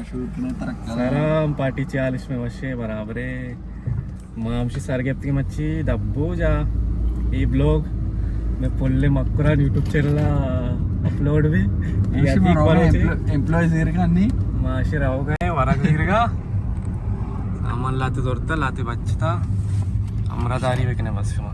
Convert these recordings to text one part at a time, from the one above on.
सराम party 40 में वशे बराबरे मामशी सारगेप्ती मच्छी दब्बूजा ई ब्लॉग मैं पुल्ले मक्कुरा यूट्यूब चैनल अपलोड भी ఎంప్లాయీస్ దగ్గరికి అన్ని माशी राव गए वरक दिगरगा सामान लाते दौड़ता लाते बचता अमरादारी बेकने बस शुमा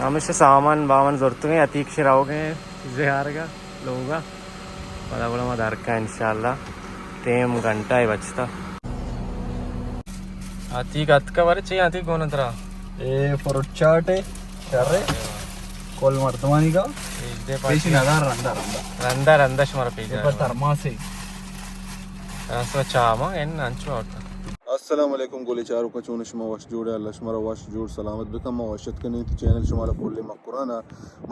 हमेशा सामान बावन जरूरत है अतीक राव गए जहारगा लोगा बड़ा बड़ा मदार का इंशाल्लाह टाइम घंटा ही बचता अतीक अत का बारे चाहिए अतीक कौन अंतरा ఏ పొరచాటే సరే కోల్ మర్దమానిగా పేసి నగార రందా రందా रंदा रंदा शुमारा पेज पर थर्मासे रास्ता चामा एन अंचु आवता अस्सलाम वालेकुम गोले चारों का चून शुमा वश जोड़े अल्लाह शुमारा वश जोड़ सलामत बिकम वशत के नहीं तो चैनल शुमारा फुल्ले मकुराना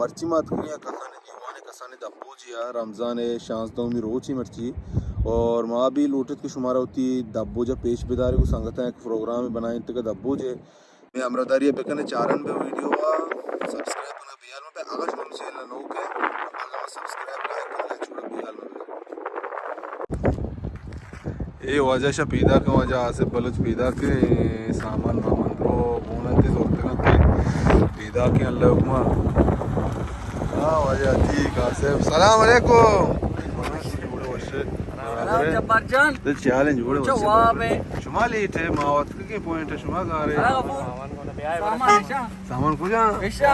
मर्ची मात करिया कसाने दीवाने कसाने दब्बोजिया रमज़ान है शांस दो में रोची मर्ची और माँ भी लूटत की शुमारा होती दब्बोजा पेश बेदारे को संगता है प्रोग्राम में बनाए तक दब्बोजे मैं अमरादारी बेकने चारन पे वीडियो वा सब्सक्राइब करना बियाल में पे अगर हम से नो के अगर सब्सक्राइब लाइक करना छोड़ बियाल में ये वजह से पैदा के वजह से बलच पैदा के सामान मामन रो बोनते जोरते ना पैदा के अल्लाह हुक्मा हां वजह ठीक है सलाम अलैकुम जब्बार जान तो चैलेंज जोड़े जवाब है शुमाली थे मावत के पॉइंट है शुमा गा रहे सामान सामान को जा ऐशा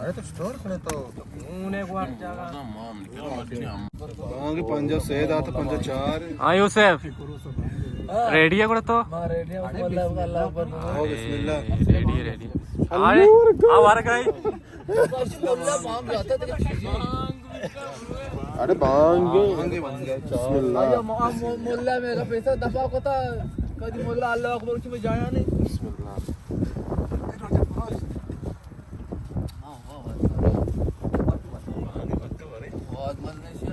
अरे तो स्टोर खड़े तो ऊने को हट जाएगा आगे पंजा सेदा तो पंजा चार हां यूसुफ रेडी है कोड़ा तो हां रेडी है अल्लाह पर आओ बिस्मिल्लाह रेडी रेडी अरे आ वार गई अरे बांग बन गया बिस्मिल्लाह मोल्ला मेरा पैसा दफा होता कभी मोल्ला अल्लाह अकबर की में जाया नहीं बिस्मिल्लाह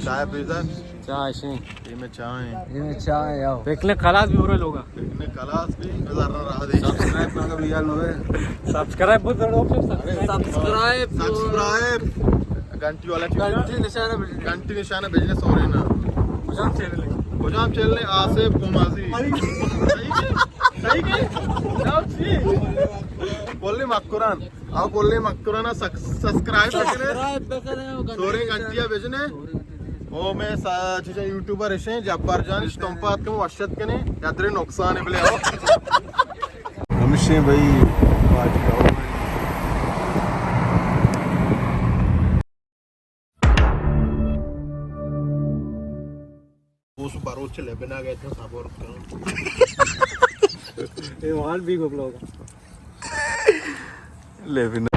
चाय पीता चाय से ये में चाय चाय आओ देखले खलास भी हो रहे लोग ने कलास भी नजर रहा दे सब्सक्राइब करके बियाल में सब्सक्राइब बहुत बड़ा ऑप्शन सब्सक्राइब घंटी वाला घंटी निशाना बिजनेस हो रहे ना मुझे channel Hocam channel Asif Kumazi. Polli Makkuran. Aw Polli Makkurana subscribe kare. Sore gantiya bejne. O मैं साचे यूट्यूबर हैं जब्बार जान स्टंपात के वशत के ने यात्रे नुकसान है बोले आओ हमेशा भाई पार्टी आओ उस बारोच चले बिना गए थे साबोर ये वाल भी ब्लॉग ले